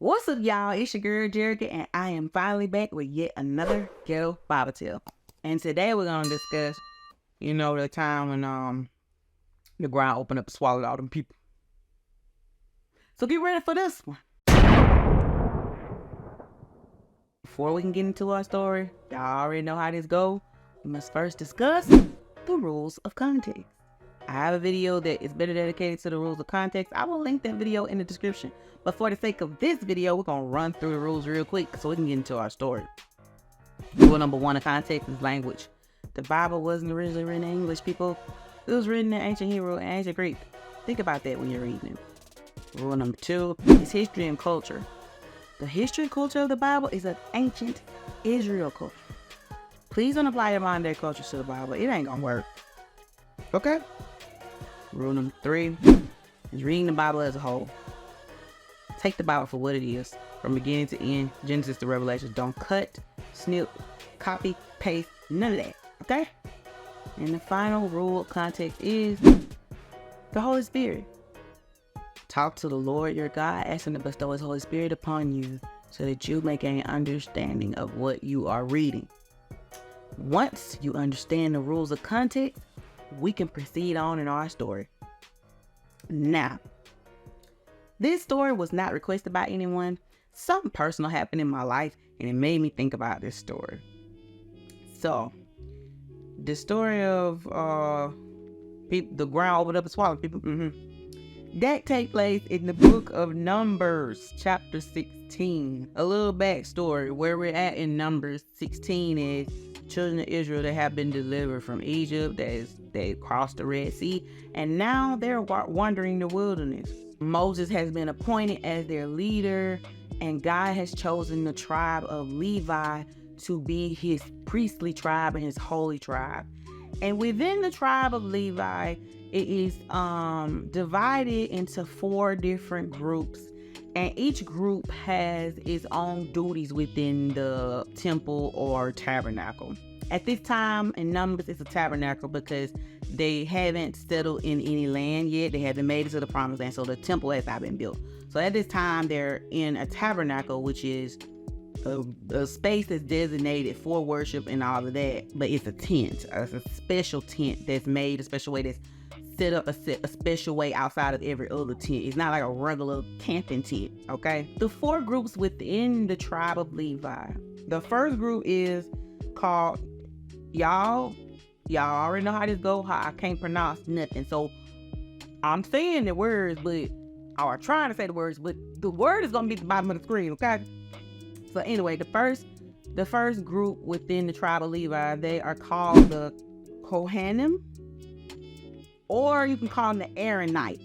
What's up, y'all? It's your girl, Jerica, and I am finally back with yet another Ghetto Bible Tale. And today we're going to discuss, the time when the ground opened up and swallowed all them people. So get ready for this one. Before we can get into our story, y'all already know how this goes. We must first discuss the rules of context. I have a video that is better dedicated to the rules of context. I will link that video in the description. But for the sake of this video, we're going to run through the rules real quick so we can get into our story. Rule number 1 of context is language. The Bible wasn't originally written in English, people. It was written in ancient Hebrew and ancient Greek. Think about that when you're reading it. Rule number 2 is history and culture. The history and culture of the Bible is an ancient Israel culture. Please don't apply your modern day culture to the Bible. It ain't going to work. Okay? Rule number 3 is reading the Bible as a whole. Take the Bible for what it is, from beginning to end, Genesis to Revelation. Don't cut, snip, copy, paste, none of that, okay? And the final rule of context is the Holy Spirit. Talk to the Lord your God, ask him to bestow his Holy Spirit upon you so that you may gain understanding of what you are reading. Once you understand the rules of context, we can proceed on in our story. Now, this story was not requested by anyone. Something personal happened in my life and it made me think about this story. So, the story of the ground opened up and swallowed people. That take place in the book of Numbers, chapter 16. A little backstory. Where we're at in Numbers 16 is children of Israel that have been delivered from Egypt. They crossed the Red Sea, and now they're wandering the wilderness. Moses has been appointed as their leader, and God has chosen the tribe of Levi to be his priestly tribe and his holy tribe. And within the tribe of Levi, it is divided into 4 different groups, and each group has its own duties within the temple or tabernacle. At this time in Numbers, it's a tabernacle because they haven't settled in any land yet. They haven't made it to the promised land, so the temple has not been built. So at this time, they're in a tabernacle, which is a space that's designated for worship and all of that, but it's a tent. It's a special tent that's made a special way, that's set up a special way outside of every other tent. It's not like a regular camping tent, okay? The 4 groups within the tribe of Levi. The first group is called, y'all already know how this go. How I can't pronounce nothing, so I'm saying the words, or trying to say the words, but the word is gonna be at the bottom of the screen, okay? So anyway, the first group within the tribe of Levi, they are called the Kohanim, or you can call them the Aaronites.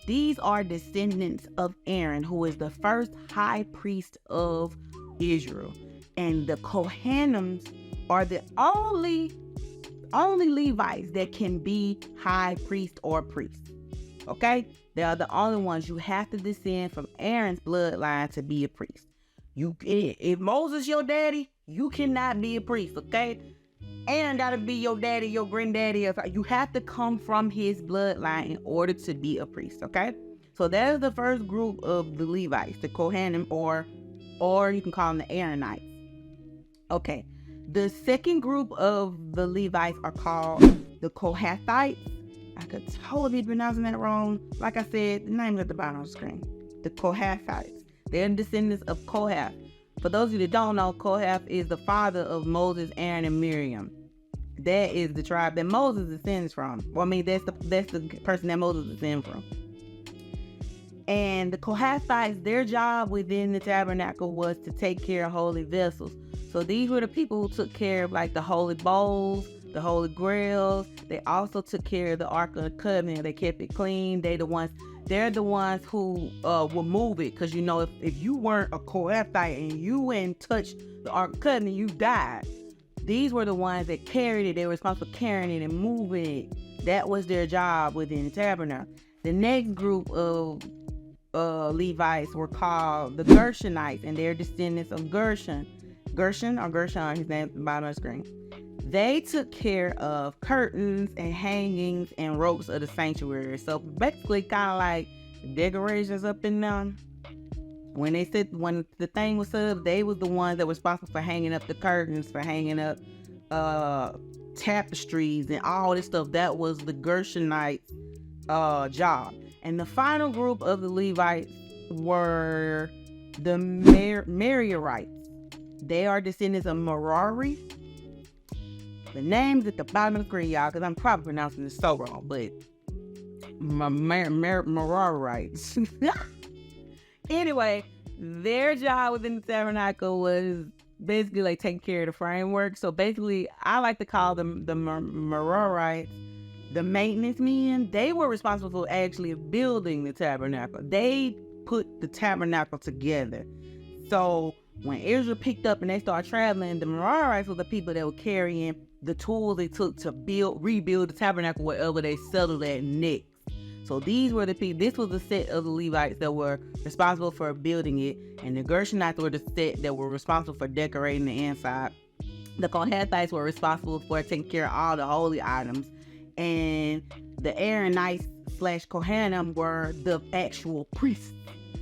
These are descendants of Aaron, who is the first high priest of Israel. And the Kohanims are the only Levites that can be high priest or priest. Okay? They are the only ones. You have to descend from Aaron's bloodline to be a priest. If Moses your daddy, you cannot be a priest, okay? Aaron gotta be your daddy, your granddaddy. You have to come from his bloodline in order to be a priest, okay? So that is the first group of the Levites, the Kohanim, or you can call them the Aaronites. Okay, the second group of the Levites are called the Kohathites. I could totally be pronouncing that wrong. Like I said, the name is at the bottom of the screen. The Kohathites. They're descendants of Kohath. For those of you that don't know, Kohath is the father of Moses, Aaron, and Miriam. That is the tribe that Moses descends from. Well, I mean, that's the person that Moses descends from. And the Kohathites, their job within the tabernacle was to take care of holy vessels. So these were the people who took care of like the holy bowls, the holy grails. They also took care of the Ark of the Covenant. They kept it clean. They're the ones who will move it. Because, if you weren't a Kohathite and you went and touched the Ark of the Covenant, you died. These were the ones that carried it. They were responsible for carrying it and moving it. That was their job within the tabernacle. The next group of Levites were called the Gershonites, and they're descendants of Gershon, his name at the bottom of the screen. They took care of curtains and hangings and ropes of the sanctuary. So basically kind of like decorations up and down. When the thing was set up, they was the ones that were responsible for hanging up the curtains, for hanging up tapestries and all this stuff. That was the Gershonite job. And the final group of the Levites were the Merarites. They are descendants of Merari. The name's at the bottom of the screen, y'all, because I'm probably pronouncing this so wrong, but Merarites. Anyway, their job within the tabernacle was basically like taking care of the framework. So basically, I like to call them the Merarites, the maintenance men. They were responsible for actually building the tabernacle. They put the tabernacle together. So when Israel picked up and they started traveling, the Merarites were the people that were carrying the tools they took to rebuild the tabernacle wherever they settled at next. So these were the people. This was the set of the Levites that were responsible for building it, and the Gershonites were the set that were responsible for decorating the inside. The Kohathites were responsible for taking care of all the holy items, and the Aaronites / Kohanim were the actual priests.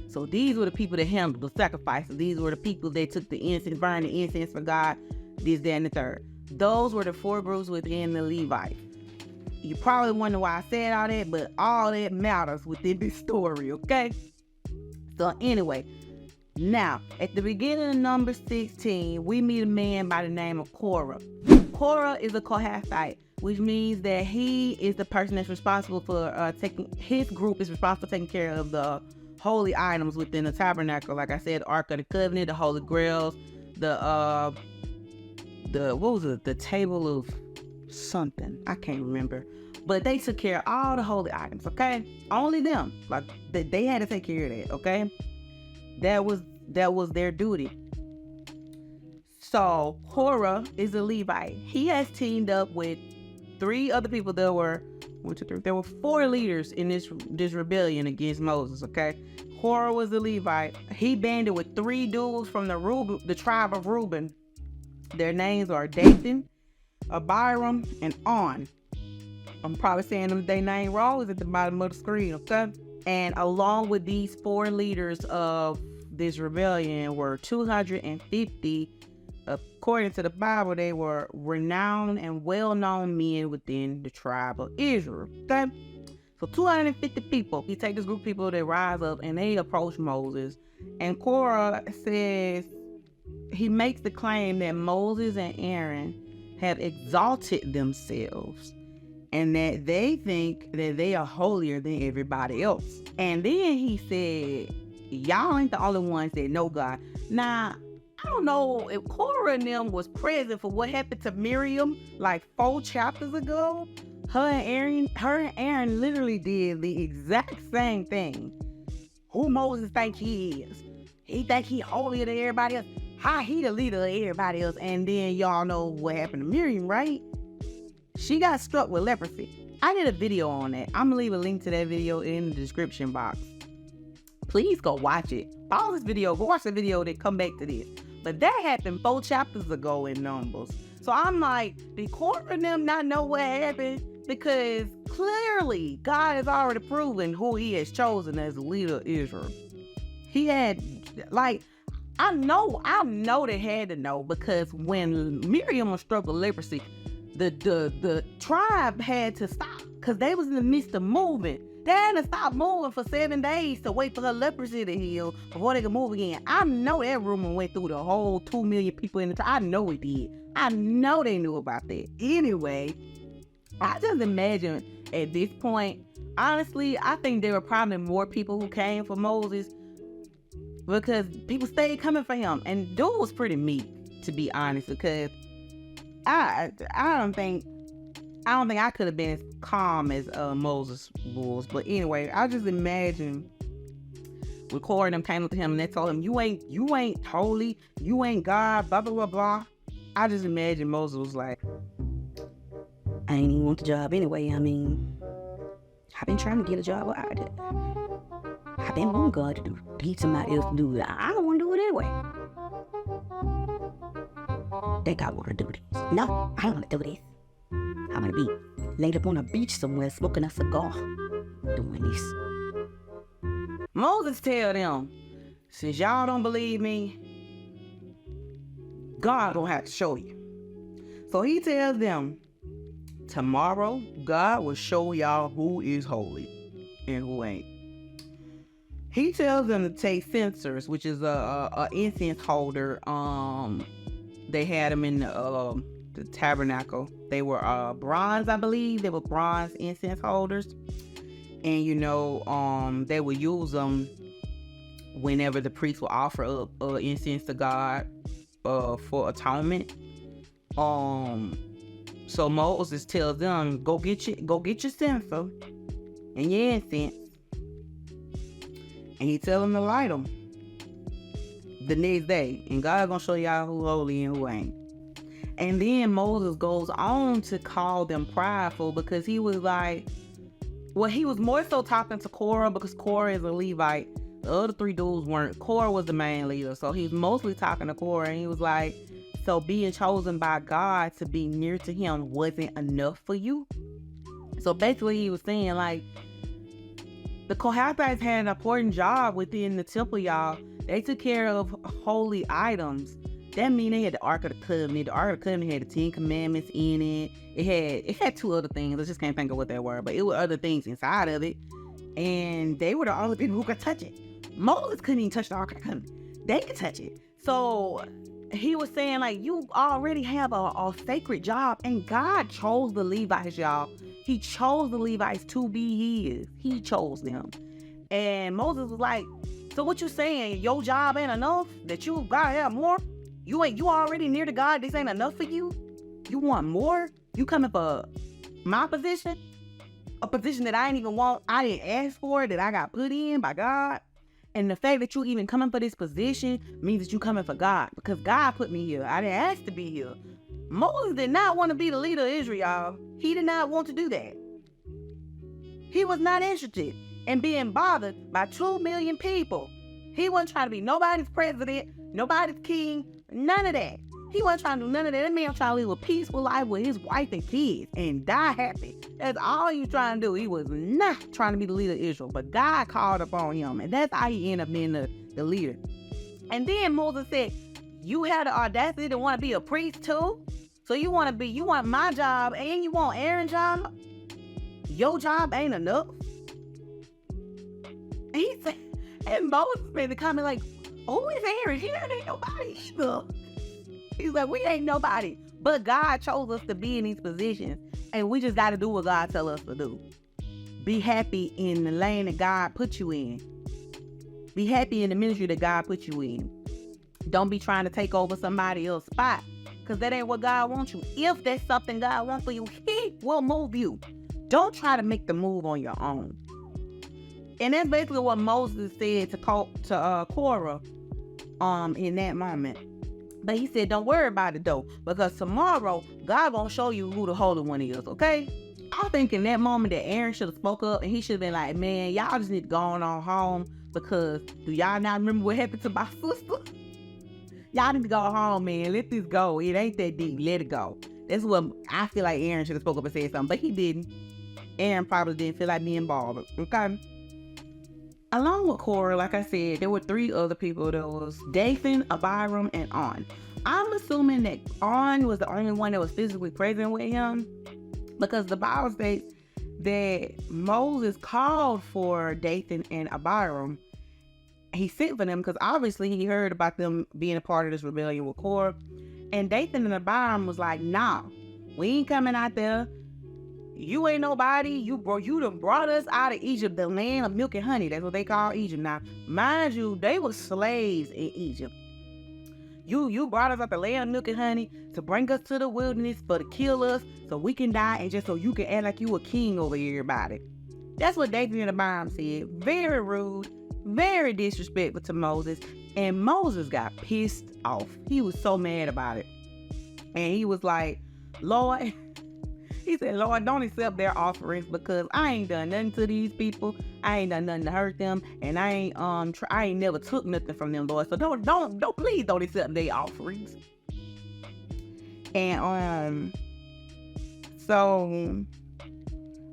So these were the people that handled the sacrifices. These were the people that took the incense, burned the incense for God, this, that, and the third. Those were the 4 groups within the Levites. You probably wonder why I said all that, but all that matters within this story, okay? So anyway, now, at the beginning of number 16, we meet a man by the name of Korah. Korah is a Kohathite, which means that he is the person that's responsible for his group is responsible for taking care of the holy items within the tabernacle. Like I said, the Ark of the Covenant, the Holy Grails, the table of something. I can't remember. But they took care of all the holy items, okay? Only them. Like, they had to take care of that, okay? That was their duty. So, Korah is a Levite. He has teamed up with 3 other people. There were 4 leaders in this rebellion against Moses, okay? Korah was a Levite. He banded with 3 dudes from the tribe of Reuben. Their names are Dathan, Abiram, and On. I'm probably saying their name wrong. It's at the bottom of the screen, okay? And along with these 4 leaders of this rebellion were 250. According to the Bible, they were renowned and well-known men within the tribe of Israel, okay? So 250 people. He takes this group of people that rise up and they approach Moses. And Korah says, he makes the claim that Moses and Aaron have exalted themselves and that they think that they are holier than everybody else. And then he said, y'all ain't the only ones that know God. Now, I don't know if Korah and them was present for what happened to Miriam like 4 chapters ago. Her and Aaron literally did the exact same thing. Who Moses think he is? He think he holier than everybody else. How he the leader of everybody else? And then y'all know what happened to Miriam, right? She got struck with leprosy. I did a video on that. I'm gonna leave a link to that video in the description box. Please go watch it. Pause this video, go watch the video, then come back to this. But that happened 4 chapters ago in Numbers. So I'm like, did Korah and them not know what happened? Because clearly God has already proven who he has chosen as the leader of Israel. He had, like, I know they had to know, because when Miriam was struck with leprosy, the tribe had to stop because they was in the midst of moving. They had to stop moving for 7 days to wait for her leprosy to heal before they could move again. I know that rumor went through the whole 2 million people in the tribe. I know it did. I know they knew about that. Anyway, I just imagine at this point, honestly, I think there were probably more people who came for Moses because people stayed coming for him. And dude was pretty meek, to be honest, because I don't think I could have been as calm as Moses was. But anyway, I just imagine when Korah and them came up to him and they told him, you ain't holy, you ain't God, blah, blah, blah, blah. I just imagine Moses was like, I ain't even want the job anyway. I mean, I've been trying to get a job. I've been wanting God to get somebody else to do it. I don't want to do it anyway. Think I want to do this. No, I don't want to do this. I'm going to be laid up on a beach somewhere smoking a cigar doing this. Moses tell them, since y'all don't believe me, God gonna have to show you. So he tells them, tomorrow, God will show y'all who is holy and who ain't. He tells them to take censers, which is a incense holder. They had them in the tabernacle. They were bronze, I believe. They were bronze incense holders. And they would use them whenever the priest would offer up incense to God for atonement. So Moses tells them, go get your censer and your incense, and he tells them to light them the next day, and God gonna show y'all who holy and who ain't. And then Moses goes on to call them prideful, because he was like, well, he was more so talking to Korah, because Korah is a Levite. The other three dudes weren't. Korah was the main leader, so he's mostly talking to Korah, and he was like, so being chosen by God to be near to him wasn't enough for you? So basically he was saying, like, the Kohathites had an important job within the temple, y'all. They took care of holy items. That means they had the Ark of the Covenant. The Ark of the Covenant had the 10 Commandments in it. It had two other things. I just can't think of what they were, but it were other things inside of it. And they were the only people who could touch it. Moses couldn't even touch the Ark of the Covenant. They could touch it. So he was saying, like, you already have a sacred job, and God chose the Levites, y'all. He chose the Levites to be his. He chose them. And Moses was like, so what you saying? Your job ain't enough? That you gotta have more? You already near to God? This ain't enough for you? You want more? You coming for my position? A position that I didn't even want, I didn't ask for, that I got put in by God? And the fact that you even coming for this position means that you coming for God, because God put me here. I didn't ask to be here. Moses did not want to be the leader of Israel. He did not want to do that. He was not interested in being bothered by 2 million people. He wasn't trying to be nobody's president, nobody's king, none of that. He wasn't trying to do none of that. That man was trying to live a peaceful life with his wife and kids and die happy. That's all he was trying to do. He was not trying to be the leader of Israel, but God called upon him, and that's how he ended up being the leader. And then Moses said, you had the audacity to want to be a priest too? So you want my job and you want Aaron's job? Your job ain't enough? And he said, and Moses made the comment like, who is Aaron? He ain't nobody either. He's like, we ain't nobody. But God chose us to be in these positions, and we just got to do what God tell us to do. Be happy in the lane that God put you in. Be happy in the ministry that God put you in. Don't be trying to take over somebody else's spot, because that ain't what God wants you. If that's something God wants for you, he will move you. Don't try to make the move on your own. And that's basically what Moses said to Korah in that moment. But he said, don't worry about it though, because tomorrow God gonna show you who the Holy One is, okay? I think in that moment that Aaron should have spoke up, and he should have been like, man, y'all just need to go on home, because do y'all not remember what happened to my sister? Y'all need to go home, man. Let this go. It ain't that deep. Let it go. That's what I feel like Aaron should have spoke up and said something, but he didn't. Aaron probably didn't feel like being bothered, okay? Along with Korah, like I said, there were 3 other people. There was Dathan, Abiram, and On. I'm assuming that On was the only one that was physically present with him, because the Bible states that Moses called for Dathan and Abiram. He sent for them because obviously he heard about them being a part of this rebellion with Korah. And Dathan and Abiram was like, nah, we ain't coming out there. You ain't nobody. You done brought us out of Egypt, the land of milk and honey. That's what they call Egypt. Now, mind you, they were slaves in Egypt. You brought us out the land of milk and honey to bring us to the wilderness to kill us so we can die, and just so you can act like you a king over everybody. That's what Dathan and Abiram said. Very rude, very disrespectful to Moses. And Moses got pissed off. He was so mad about it. And he was like, Lord, he said, Lord, don't accept their offerings, because I ain't done nothing to these people. I ain't done nothing to hurt them, and I ain't never took nothing from them, Lord. So please don't accept their offerings. And so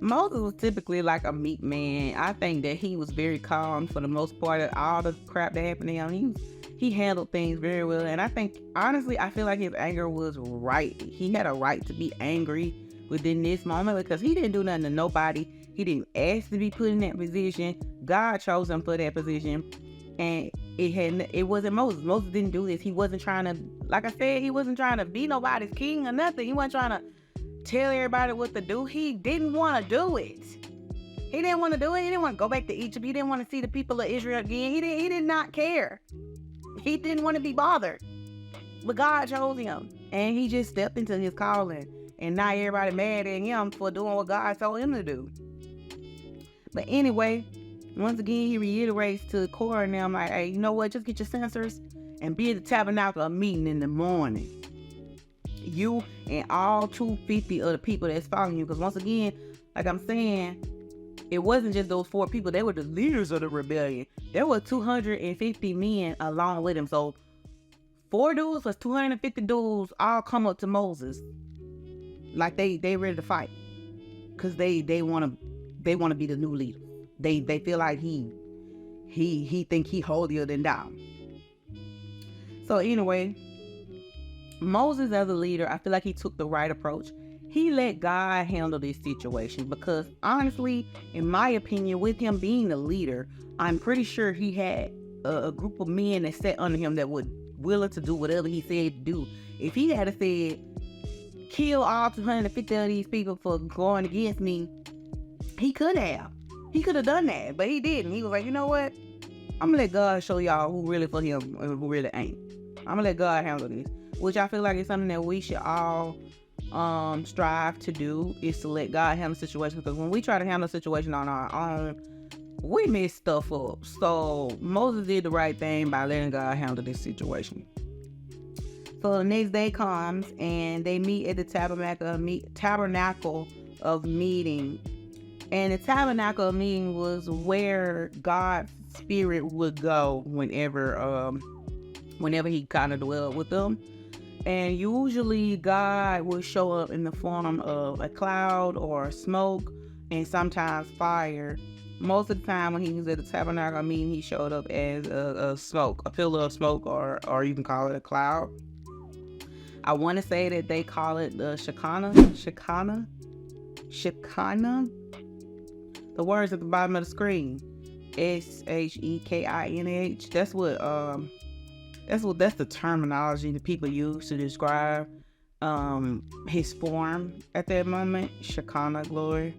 Moses was typically like a meek man. I think that he was very calm for the most part of all the crap that happened to him. He handled things very well. And I think, honestly, I feel like his anger was right. He had a right to be angry within this moment because he didn't do nothing to nobody. He didn't ask to be put in that position. God chose him for that position. And it wasn't Moses. Moses didn't do this. He wasn't trying to, like I said, he wasn't trying to be nobody's king or nothing. He wasn't trying to tell everybody what to do. He didn't want to do it. He didn't want to do it. He didn't want to go back to Egypt. He didn't want to see the people of Israel again. He did not care. He didn't want to be bothered. But God chose him. And he just stepped into his calling. And now everybody mad at him for doing what God told him to do. But anyway, once again, he reiterates to Korah and them like, hey, you know what? Just get your censers and be at the tabernacle meeting in the morning. You and all 250 of the people that's following you. Because once again, like I'm saying, it wasn't just those 4 people. They were the leaders of the rebellion. There were 250 men along with him. So 4 dudes plus 250 dudes all come up to Moses. Like they ready to fight. Because they want to be the new leader. They feel like he think he holier than thou. So anyway, Moses as a leader, I feel like he took the right approach. He let God handle this situation because honestly, in my opinion, with him being the leader, I'm pretty sure he had a group of men that sat under him that would willing to do whatever he said to do. If he had said, kill all 250 of these people for going against me, he could have. He could have done that, but he didn't. He was like, you know what? I'm going to let God show y'all who really for him and who really ain't. I'm going to let God handle this. Which I feel like is something that we should all strive to do, is to let God handle the situation. Because when we try to handle a situation on our own, we mess stuff up. So Moses did the right thing by letting God handle this situation. So the next day comes and they meet at the tabernacle of meeting. And the tabernacle of meeting was where God's spirit would go whenever he kind of dwelled with them. And usually God will show up in the form of a cloud or smoke and sometimes fire. Most of the time when he was at the tabernacle meeting, he showed up as a smoke, a pillar of smoke, or you can call it a cloud. I want to say that they call it the Shekinah. The words at the bottom of the screen. Shekinah. That's the terminology that people use to describe his form at that moment. Shekinah glory,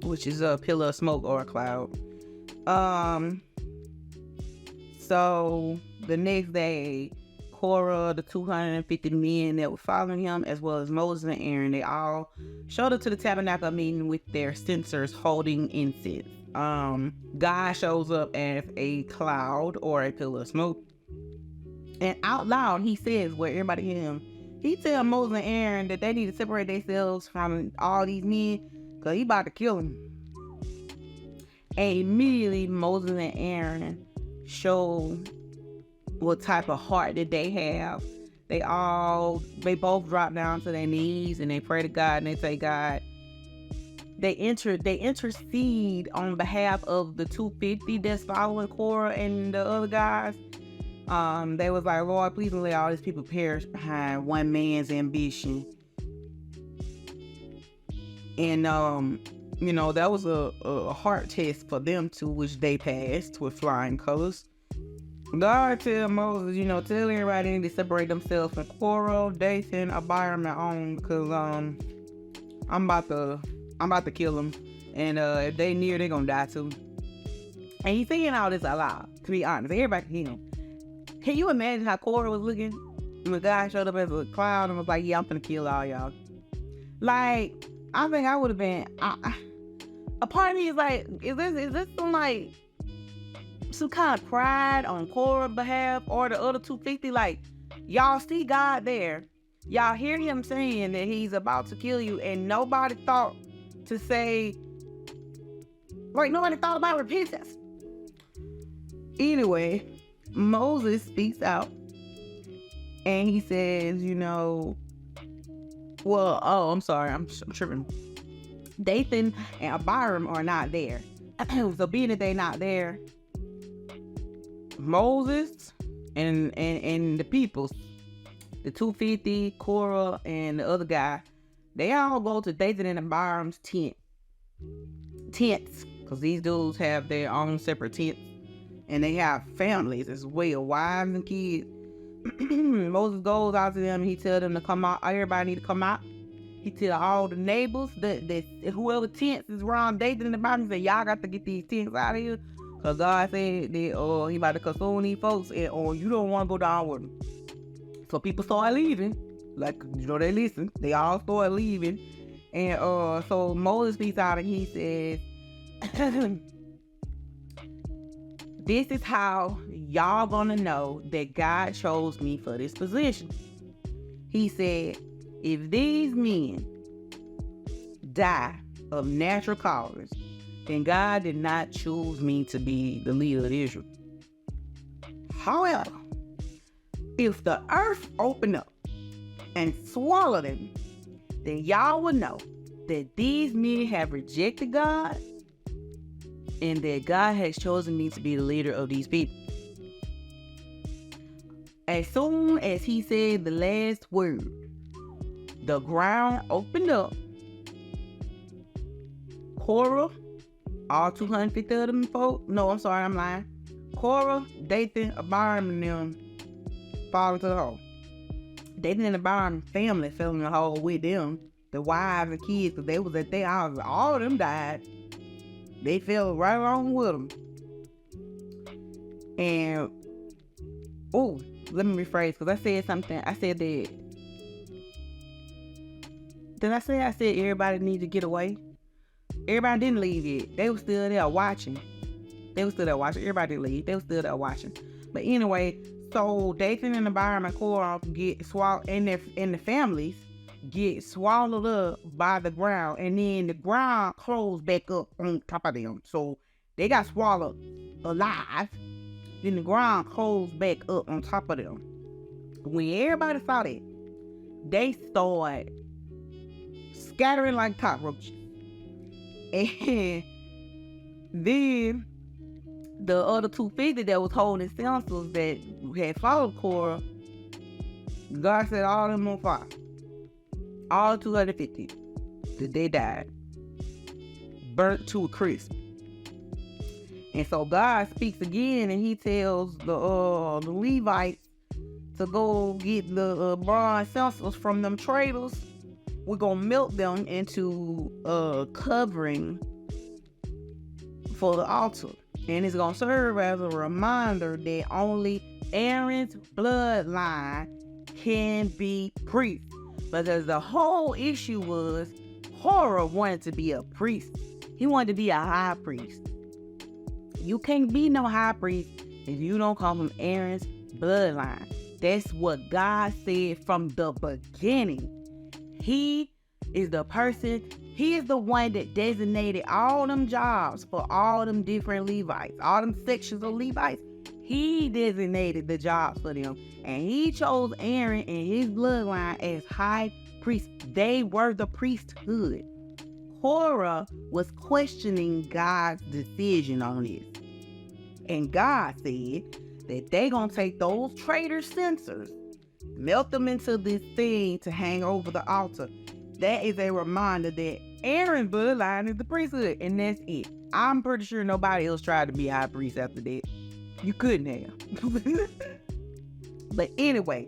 which is a pillar of smoke or a cloud. So the next day, Korah, the 250 men that were following him, as well as Moses and Aaron, they all showed up to the tabernacle meeting with their censers holding incense. God shows up as a cloud or a pillar of smoke. And out loud, he says, where everybody hear him, he tells Moses and Aaron that they need to separate themselves from all these men because he about to kill them. And immediately, Moses and Aaron show what type of heart that they have. They both drop down to their knees and they pray to God and they say, God, they intercede on behalf of the 250 that's following Korah and the other guys. They was like, Lord, please don't let all these people perish behind one man's ambition. And that was a heart test for them too, which they passed with flying colors. God tell Moses, tell everybody they need to separate themselves from Korah, Dathan, Abiram, and On, because I'm about to kill them, and if they near, they gonna die too. And he's saying all this aloud. To be honest, everybody can hear him. Can you imagine how Korah was looking when God showed up as a cloud and was like, "Yeah, I'm gonna kill all y'all"? Like, I think I would have been. A part of me is like, is this some kind of pride on Korah's behalf or the other 250? Like, y'all see God there, y'all hear him saying that he's about to kill you, and nobody thought to say, like, nobody thought about repentance. Anyway, Moses speaks out and he says, I'm sorry, I'm tripping. Dathan and Abiram are not there. So being that they not there, Moses and the people, the 250, Korah, and the other guy, they all go to Dathan and Abiram's tents, because these dudes have their own separate tents, and they have families as well, wives and kids. Moses goes out to them and he tells them to come out. Everybody need to come out. He tell all the neighbors that whoever tents is around Dathan and Abiram, he said, y'all got to get these tents out of here, because God said that he about to consume these folks, and you don't want to go down with them. So people started leaving. Like, they listen. They all started leaving. And so Moses speaks out and he says, this is how y'all gonna know that God chose me for this position. He said, if these men die of natural causes, then God did not choose me to be the leader of Israel. However, if the earth open up and swallow them, then y'all will know that these men have rejected God and that God has chosen me to be the leader of these people. As soon as he said the last word, the ground opened up. Korah, all 250 of them folk, no, I'm sorry, I'm lying. Korah, Dathan, Abiram, and them fall into the hole. Dathan and Abiram family fell in the hole with them. The wives and kids, because they was at their house. All of them died. They fell right along with them. And, let me rephrase, because I said something. I said that, did I say everybody needed to get away? Everybody didn't leave yet. They were still there watching. Everybody didn't leave. They were still there watching. But anyway, so Dathan and Abiram and Korah get swallowed, and the families get swallowed up by the ground, and then the ground closed back up on top of them. So they got swallowed alive, then the ground closed back up on top of them. When everybody saw that, they started scattering like cockroaches. And then the other 250 that was holding stencils that had followed Korah, God said all of them on fire. All 250 that they died, burnt to a crisp. And so God speaks again, and he tells the Levites to go get the bronze censers from them traders. We're gonna melt them into covering for the altar, and it's gonna serve as a reminder that only Aaron's bloodline can be priest. Because the whole issue was Korah wanted to be a priest. He wanted to be a high priest. You can't be no high priest if you don't come from Aaron's bloodline. That's what God said from the beginning. He is the person, he is the one that designated all them jobs for all them different Levites, all them sections of Levites. He designated the jobs for them. And he chose Aaron and his bloodline as high priest. They were the priesthood. Korah was questioning God's decision on this. And God said that they gonna take those traitor censers, melt them into this thing to hang over the altar. That is a reminder that Aaron's bloodline is the priesthood, and that's it. I'm pretty sure nobody else tried to be high priest after that. You couldn't have. But anyway,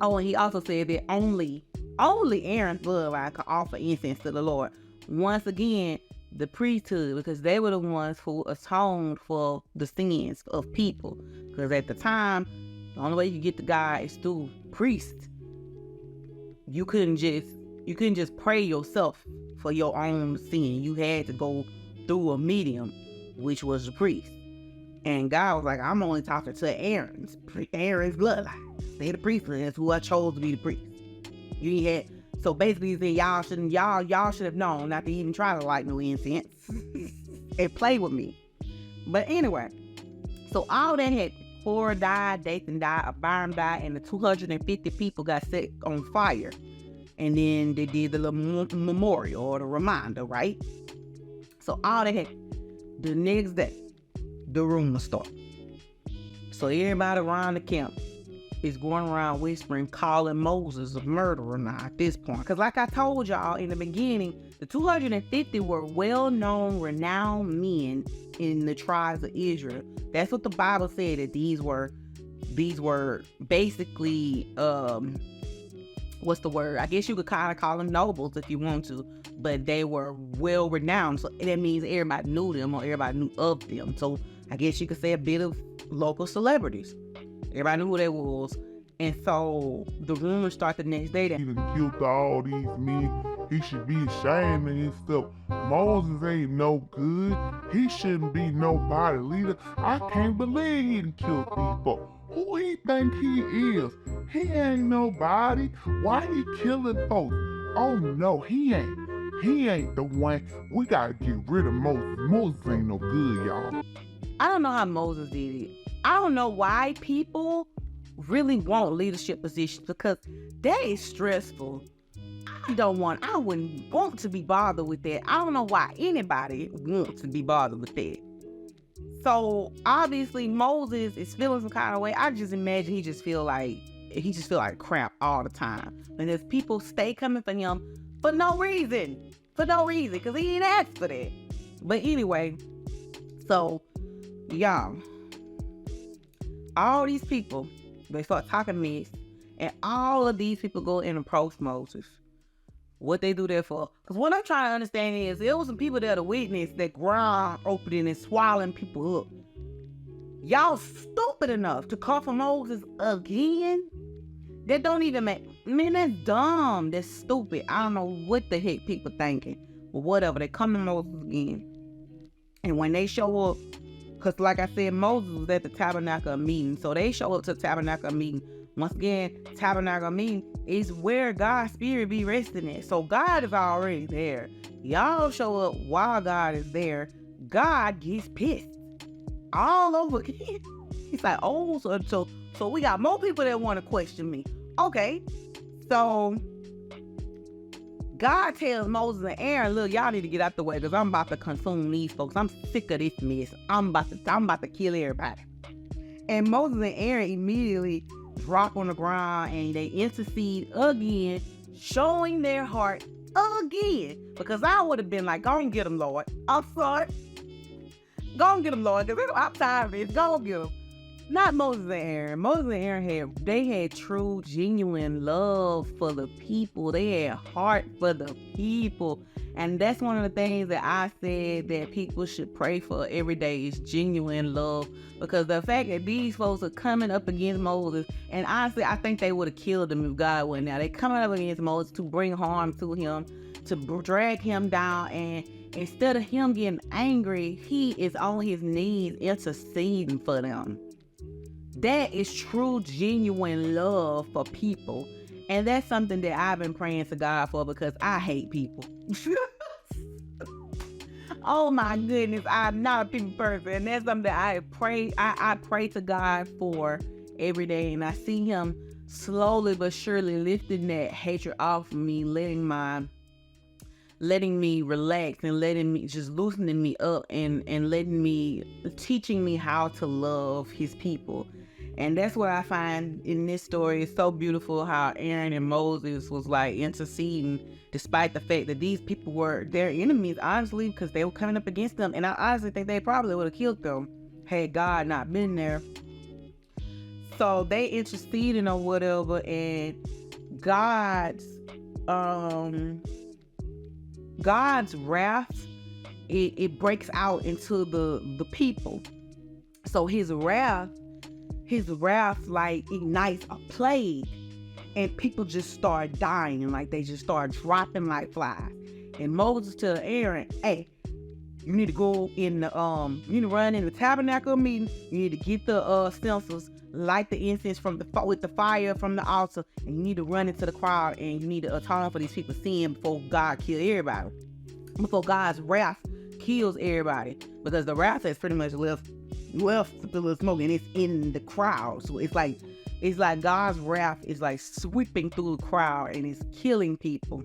and he also said that only Aaron's bloodline could offer incense to the Lord. Once again, the priesthood, because they were the ones who atoned for the sins of people. Because at the time, the only way you get to God is through priests. You couldn't just pray yourself for your own sin. You had to go through a medium, which was the priest. And God was like, I'm only talking to Aaron's bloodline. They the priesthood. That's who I chose to be the priest. So basically, he said, y'all should have known not to even try to light no incense and play with me. But anyway, so all that had Korah died, Dathan died, Abiram died, and the 250 people got set on fire. and then they did the little memorial or the reminder, right? So all they had, the next day, the rumor started. So everybody around the camp is going around whispering, calling Moses a murderer now at this point. Because like I told y'all in the beginning, the 250 were well-known, renowned men in the tribes of Israel. That's what the Bible said, that these were basically, what's the word? I guess you could kind of call them nobles if you want to, but they were well-renowned. So that means everybody knew them or everybody knew of them. So I guess you could say a bit of local celebrities. Everybody knew who they was. And so the rumors start the next day that he done killed all these men. He should be ashamed of himself. Moses ain't no good. He shouldn't be nobody leader. I can't believe he done killed people. Who he think he is? He ain't nobody. Why he killing folks? Oh no, he ain't. He ain't the one. We gotta get rid of Moses. Moses ain't no good, y'all. I don't know how Moses did it. I don't know why people really want leadership positions, because that is stressful. I wouldn't want to be bothered with that. I don't know why anybody wants to be bothered with that. So obviously Moses is feeling some kind of way. I just imagine he just feel like crap all the time. And if people stay coming for him for no reason, because he ain't asked for that. But anyway, so y'all, all these people, they start talking mess, and all of these people go and approach Moses. What they do that for? Because what I'm trying to understand is, there was some people there to witness that ground opening and swallowing people up. Y'all stupid enough to call for Moses again? That don't even make, man, that's dumb. That's stupid. I don't know what the heck people thinking. But whatever, they come to Moses again. And when they show up, because like I said, Moses was at the tabernacle meeting. So they show up to the tabernacle meeting. Once again, tabernacle meeting is where God's spirit be resting at. So God is already there. Y'all show up while God is there. God gets pissed all over again. He's like, oh, so we got more people that want to question me. Okay, so God tells Moses and Aaron, look, y'all need to get out the way, because I'm about to consume these folks. I'm sick of this mess. I'm about to kill everybody. And Moses and Aaron immediately drop on the ground and they intercede again, showing their heart again. Because I would have been like, go and get them, Lord. I'm sorry. Go and get them, Lord, because I'm tired of this. Go and get them. Not Moses and Aaron. Moses and Aaron had true, genuine love for the people. They had heart for the people. And that's one of the things that I said that people should pray for every day, is genuine love. Because the fact that these folks are coming up against Moses, and honestly, I think they would have killed him if God wasn't there. They coming up against Moses to bring harm to him, to drag him down, and instead of him getting angry, he is on his knees interceding for them. That is true, genuine love for people. And that's something that I've been praying to God for, because I hate people. Oh my goodness, I'm not a people person. And that's something that I pray to God for every day. And I see him slowly but surely lifting that hatred off of me, letting me relax, and loosening me up, and teaching me how to love his people. And that's what I find in this story is so beautiful, how Aaron and Moses was like interceding, despite the fact that these people were their enemies, honestly, because they were coming up against them. And I honestly think they probably would have killed them had God not been there. So they interceding or whatever, and God's wrath, it breaks out into the people. So his wrath like ignites a plague, and people just start dying, and like they just start dropping like flies. And Moses tells Aaron, hey, you need to go in the you need to run in the tabernacle meeting. You need to get the stencils, light the incense with the fire from the altar, and you need to run into the crowd, and you need to atone for these people's sin before God kills everybody, before God's wrath kills everybody, because the wrath has pretty much left well, still a smoke, and it's in the crowd. So it's like God's wrath is like sweeping through the crowd and it's killing people.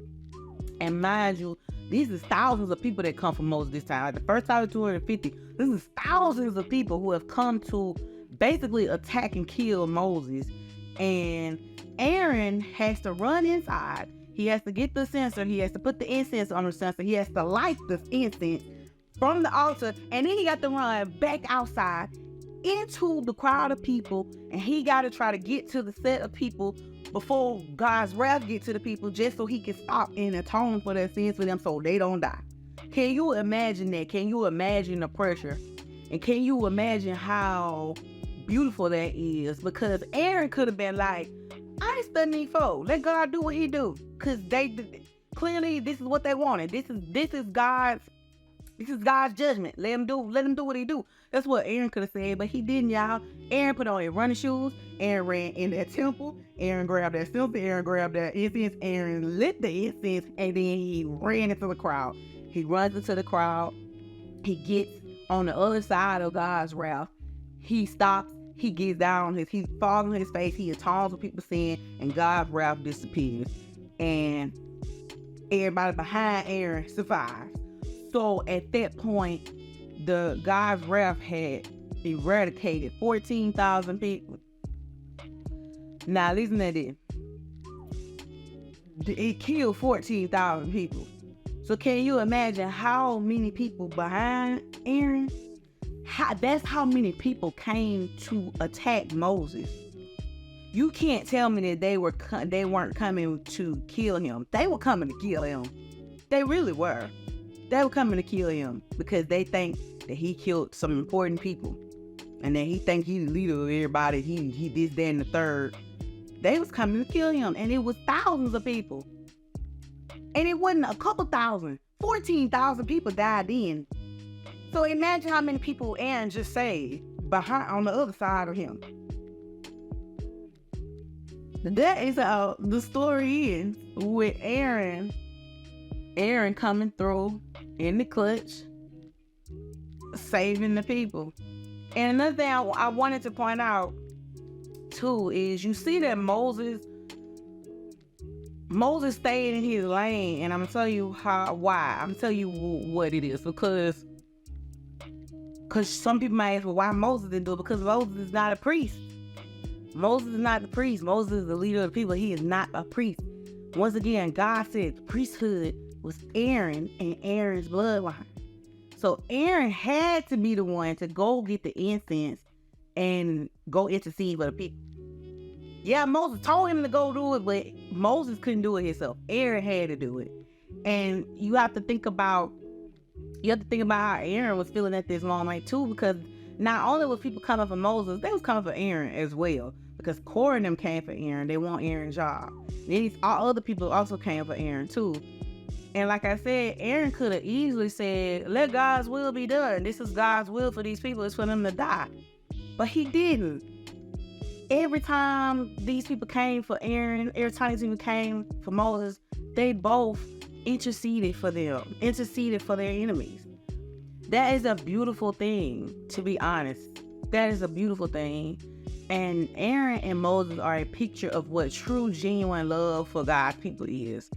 And mind you, these is thousands of people that come from Moses this time. Like the first time was 250. This is thousands of people who have come to basically attack and kill Moses. And Aaron has to run inside. He has to get the censer. He has to put the incense on the censer. He has to light the incense from the altar. And then he got to run back outside into the crowd of people. And he got to try to get to the set of people before God's wrath get to the people, just so he can stop and atone for their sins for them so they don't die. Can you imagine that? Can you imagine the pressure? And can you imagine how beautiful that is? Because Aaron could have been like, I ain't studying for. Let God do what he do. Because they clearly this is what they wanted. This is God's judgment. Let him do what he do. That's what Aaron could have said, but he didn't, y'all. Aaron put on his running shoes. Aaron ran in that temple. Aaron grabbed that censer. Aaron grabbed that incense. Aaron lit the incense, and then he ran into the crowd. He runs into the crowd. He gets on the other side of God's wrath. He stops. He gets down. He falls on his face. He atones for people's sin, and God's wrath disappears. And everybody behind Aaron survives. So at that point, the God's wrath had eradicated 14,000 people. Now listen to this. It killed 14,000 people. So can you imagine how many people behind Aaron? That's how many people came to attack Moses. You can't tell me that they weren't coming to kill him. They were coming to kill him. They really were. They were coming to kill him because they think that he killed some important people, and that he think he's the leader of everybody. He this, that, and the third. They was coming to kill him, and it was thousands of people. And it wasn't a couple thousand. 14,000 people died then. So imagine how many people Aaron just saved behind on the other side of him. That is how the story ends, with Aaron coming through in the clutch, saving the people. And another thing I wanted to point out too is you see that Moses stayed in his lane, and I'm gonna tell you why. I'm gonna tell you what it is, because some people might ask, well, why Moses didn't do it? Because Moses is not a priest. Moses is not the priest. Moses is the leader of the people. He is not a priest. Once again, God said the priesthood was Aaron and Aaron's bloodline. So Aaron had to be the one to go get the incense and go intercede for the people. Yeah, Moses told him to go do it, but Moses couldn't do it himself. Aaron had to do it. And you have to think about how Aaron was feeling at this moment too, because not only was people coming for Moses, they was coming for Aaron as well. Because Korah and them came for Aaron. They want Aaron's job. Then all other people also came for Aaron too. And like I said, Aaron could have easily said, let God's will be done. This is God's will for these people. It's for them to die. But he didn't. Every time these people came for Aaron, every time these people came for Moses, they both interceded for them, interceded for their enemies. That is a beautiful thing, to be honest. That is a beautiful thing. And Aaron and Moses are a picture of what true, genuine love for God's people is.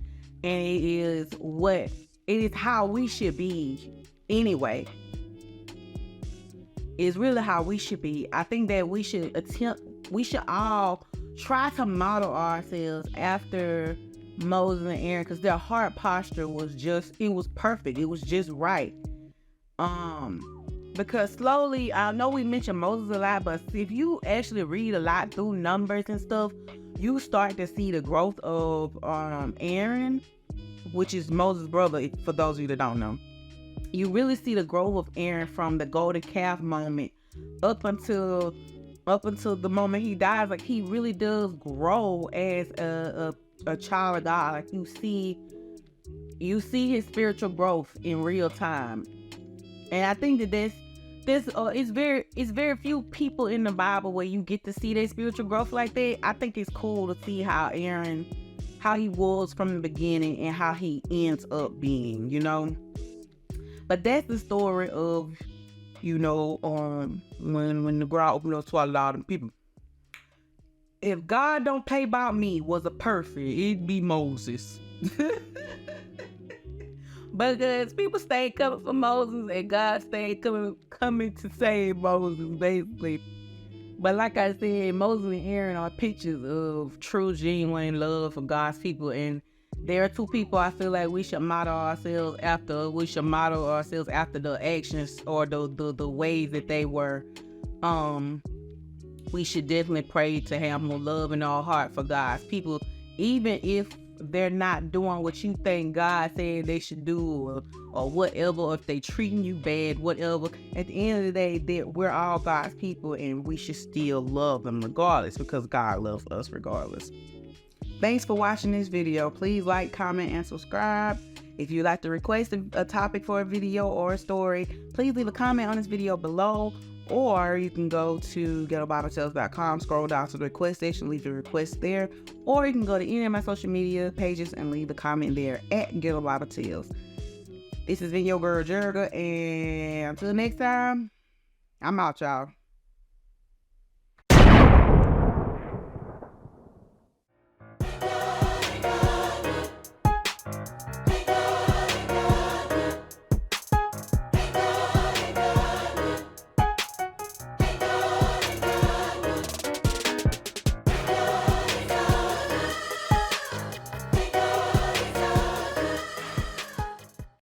And it is how we should be anyway. It's really how we should be. I think that we should all try to model ourselves after Moses and Aaron, because their heart posture was perfect. It was just right. Because slowly, I know we mentioned Moses a lot, but if you actually read a lot through Numbers and stuff, you start to see the growth of Aaron, which is Moses' brother, for those of you that don't know. You really see the growth of Aaron from the golden calf moment up until the moment he dies. Like, he really does grow as a child of God. Like, you see his spiritual growth in real time. And I think that it's very few people in the Bible where you get to see their spiritual growth like that. I think it's cool to see how he was from the beginning and how he ends up being, you know. But that's the story of when the ground opened up, swallowed all them people. If God don't play about me was a perfect, it'd be Moses. Because people stayed coming for Moses and God stayed coming to save Moses, basically. But like I said, Moses and Aaron are pictures of true, genuine love for God's people. And there are two people I feel like we should model ourselves after. We should model ourselves after the actions or the ways that they were. We should definitely pray to have more love in our heart for God's people, even if they're not doing what you think God said they should do or whatever, or if they treating you bad, whatever. At the end of the day, we're all God's people and we should still love them regardless, because God loves us regardless. Thanks for watching this video. Please like, comment, and subscribe. If you'd like to request a topic for a video or a story, please leave a comment on this video below. Or you can go to ghettobibletales.com, scroll down to the request section, leave your request there. Or you can go to any of my social media pages and leave a comment there at Ghetto Bible Tales. This has been your girl, Jerga, and until next time, I'm out, y'all.